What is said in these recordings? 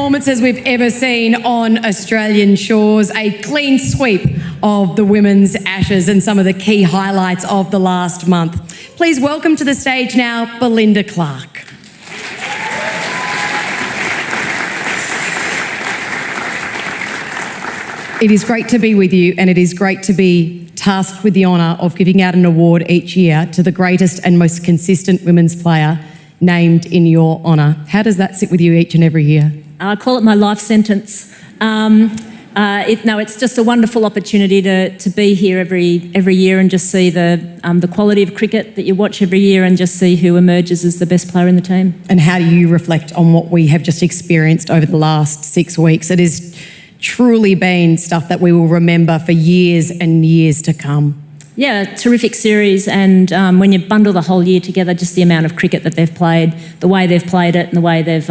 performances we've ever seen on Australian shores, a clean sweep of the Women's Ashes and some of the key highlights of the last month. Please welcome to the stage now, Belinda Clark. It is great to be with you, and it is great to be tasked with the honour of giving out an award each year to the greatest and most consistent women's player named in your honour. How does that sit with you each and every year? I call it my life sentence. It's just a wonderful opportunity to be here every year and just see the quality of cricket that you watch every year and just see who emerges as the best player in the team. And how do you reflect on what we have just experienced over the last 6 weeks? It has truly been stuff that we will remember for years and years to come. Yeah, terrific series, and when you bundle the whole year together, just the amount of cricket that they've played, the way they've played it, and the way they've,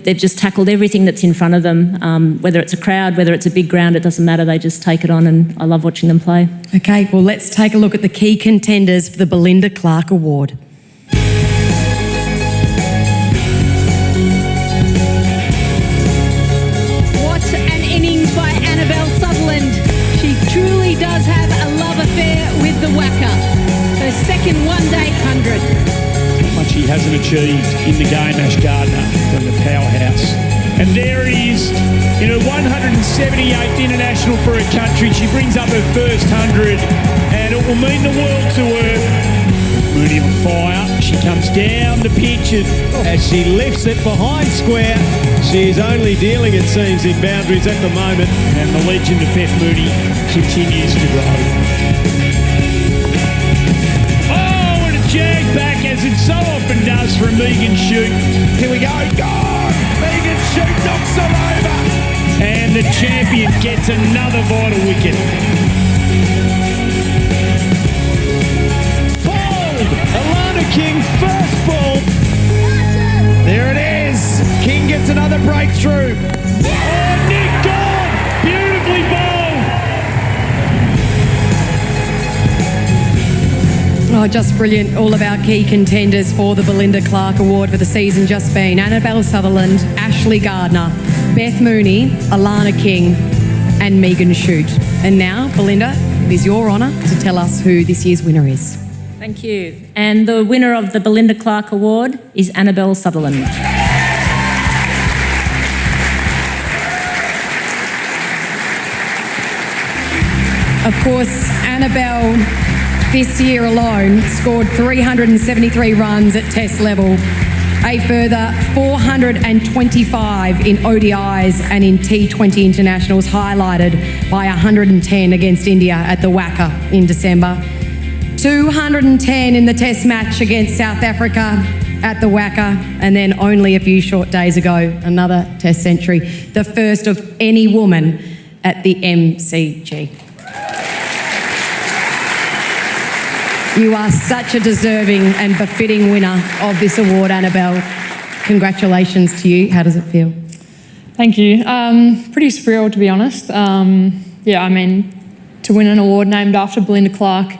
they've just tackled everything that's in front of them. Whether it's a crowd, whether it's a big ground, it doesn't matter. They just take it on, and I love watching them play. Okay, well, let's take a look at the key contenders for the Belinda Clark Award. Annabel Sutherland. She truly does have a love affair with the whacker. Her second one-day 100. Not much he hasn't achieved in the game, Ash Gardner, from the powerhouse. And there he is in her 178th international for her country. She brings up her first 100, and it will mean the world to her. Mooney on fire. She comes down the pitch as she lifts it behind square. She is only dealing, it seems, in boundaries at the moment. And the legend of Beth Mooney continues to grow. Oh, and a jag back, as it so often does for a Megan Shoot. Here we go. God! Megan Shoot knocks them over. And the champion gets another vital wicket. King first ball. There it is. King gets another breakthrough. Oh, Nick gone. Beautifully bowled. Oh, just brilliant. All of our key contenders for the Belinda Clark Award for the season just been Annabel Sutherland, Ashley Gardner, Beth Mooney, Alana King and Megan Shoot. And now, Belinda, it is your honour to tell us who this year's winner is. Thank you. And the winner of the Belinda Clark Award is Annabel Sutherland. Of course, Annabel this year alone scored 373 runs at Test level, a further 425 in ODIs and in T20 internationals, highlighted by 110 against India at the Wacker in December. 210 in the Test match against South Africa at the Wacker, and then only a few short days ago, another Test century, the first of any woman at the MCG. You are such a deserving and befitting winner of this award, Annabel. Congratulations to you. How does it feel? Thank you. Pretty surreal, to be honest. To win an award named after Belinda Clark,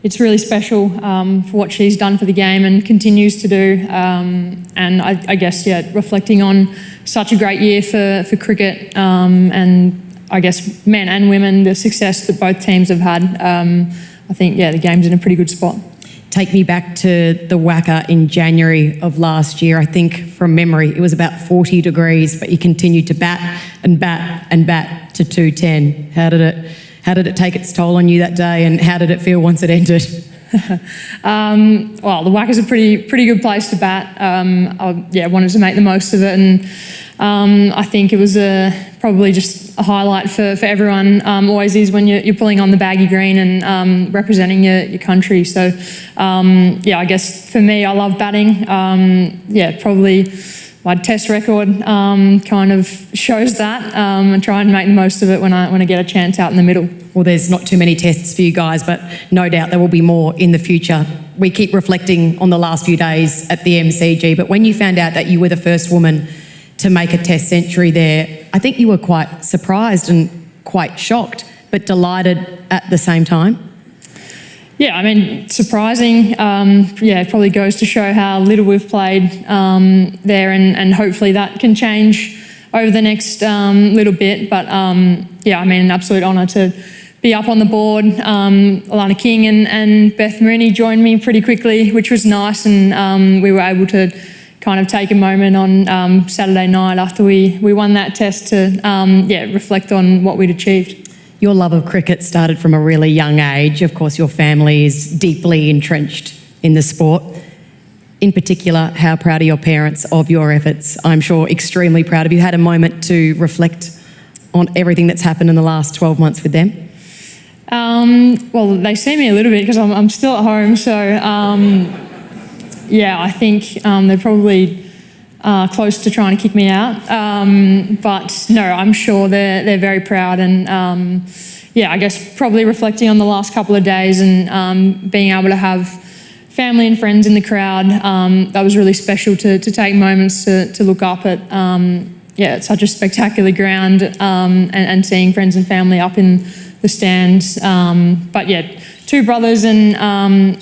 it's really special for what she's done for the game and continues to do. And I guess, reflecting on such a great year for cricket and I guess men and women, the success that both teams have had, I think, the game's in a pretty good spot. Take me back to the Wacker in January of last year. I think from memory it was about 40 degrees, but you continued to bat and bat and bat to 210. How did it take its toll on you that day, and how did it feel once it ended? Well, the Wacker's a pretty good place to bat. I wanted to make the most of it, and I think it was probably just a highlight for everyone. Always is when you're pulling on the baggy green and representing your country. So, I guess for me, I love batting. Probably my Test record kind of shows that, and try and make the most of it when I get a chance out in the middle. Well, there's not too many tests for you guys, but no doubt there will be more in the future. We keep reflecting on the last few days at the MCG, but when you found out that you were the first woman to make a Test century there, I think you were quite surprised and quite shocked, but delighted at the same time. Yeah, I mean, surprising. It probably goes to show how little we've played there, and hopefully that can change over the next little bit. But an absolute honour to be up on the board. Alana King and Beth Mooney joined me pretty quickly, which was nice, and we were able to kind of take a moment on Saturday night after we won that test to reflect on what we'd achieved. Your love of cricket started from a really young age. Of course, your family is deeply entrenched in the sport. In particular, how proud are your parents of your efforts? I'm sure extremely proud. Have you had a moment to reflect on everything that's happened in the last 12 months with them? Well, they see me a little bit because I'm still at home, so I think they're probably close to trying to kick me out. But no, I'm sure they're very proud, and I guess probably reflecting on the last couple of days and being able to have family and friends in the crowd, that was really special to take moments to look up at it's such a spectacular ground, and seeing friends and family up in the stands. Two brothers and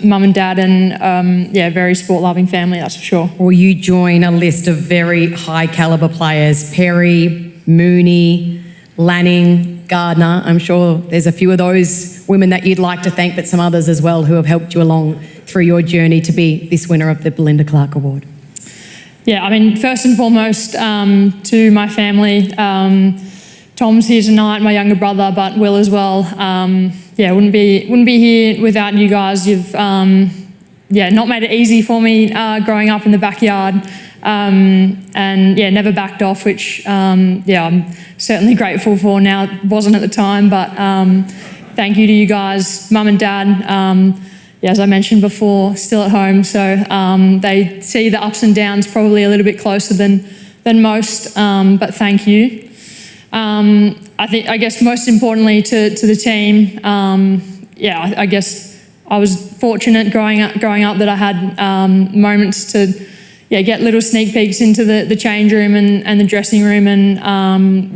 mum and dad, and very sport-loving family, that's for sure. Or you join a list of very high-calibre players: Perry, Mooney, Lanning, Gardner. I'm sure there's a few of those women that you'd like to thank, but some others as well who have helped you along through your journey to be this winner of the Belinda Clark Award. Yeah, I mean, first and foremost, to my family. Tom's here tonight, my younger brother, but Will as well. Wouldn't be here without you guys. You've not made it easy for me growing up in the backyard, and never backed off, which I'm certainly grateful for now. It wasn't at the time, but thank you to you guys, mum and dad. As I mentioned before, still at home, so they see the ups and downs probably a little bit closer than most, but thank you. I guess most importantly to the team, I guess I was fortunate growing up that I had moments to get little sneak peeks into the change room and the dressing room, and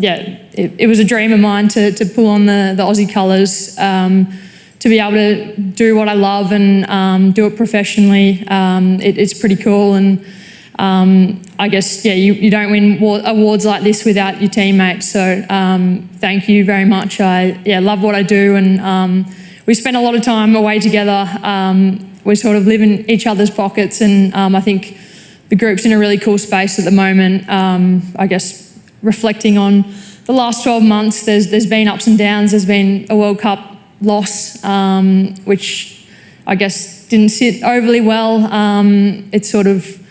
it was a dream of mine to pull on the Aussie colours, to be able to do what I love and do it professionally. It's pretty cool, and I guess, you don't win awards like this without your teammates, so thank you very much. I love what I do, and we spend a lot of time away together. We sort of live in each other's pockets, and I think the group's in a really cool space at the moment. I guess reflecting on the last 12 months, there's been ups and downs. There's been a World Cup loss, which I guess didn't sit overly well. It sort of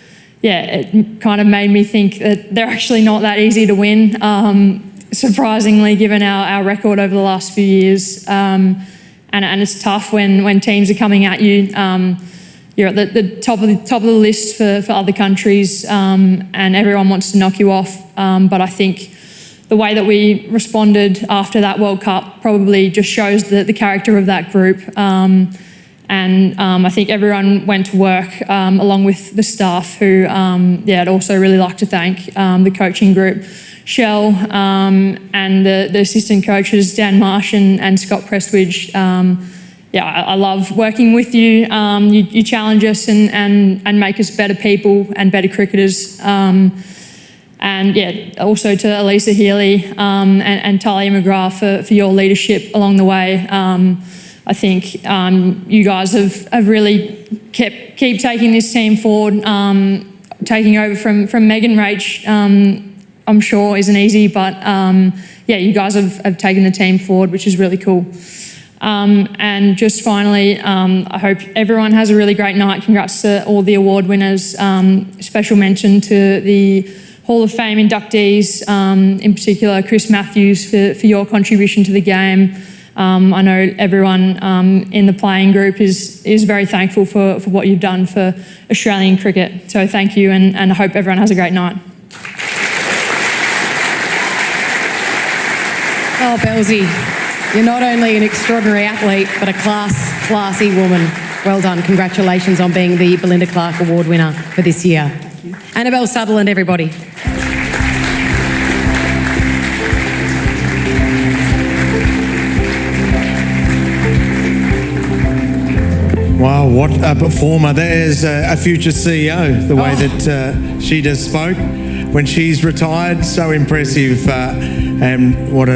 it kind of made me think that they're actually not that easy to win, surprisingly, given our record over the last few years. And it's tough when teams are coming at you. You're at the top of the list for other countries, and everyone wants to knock you off. But I think the way that we responded after that World Cup probably just shows the character of that group. And I think everyone went to work along with the staff, who I'd also really like to thank the coaching group, Shell, and the assistant coaches, Dan Marsh and Scott Prestwidge. I love working with you. You challenge us and make us better people and better cricketers. And also to Elisa Healy and Talia McGrath for your leadership along the way. I think you guys have really keep taking this team forward. Taking over from Megan Rach, I'm sure isn't easy, but you guys have taken the team forward, which is really cool. And just finally, I hope everyone has a really great night. Congrats to all the award winners. Special mention to the Hall of Fame inductees, in particular Chris Matthews for your contribution to the game. I know everyone in the playing group is very thankful for what you've done for Australian cricket. So thank you, and I hope everyone has a great night. Oh, Belzy, you're not only an extraordinary athlete, but a classy woman. Well done. Congratulations on being the Belinda Clark Award winner for this year. Annabel, Sutherland, everybody. Wow, what a performer. There's a future CEO, the way that she just spoke when she's retired. So impressive, and what a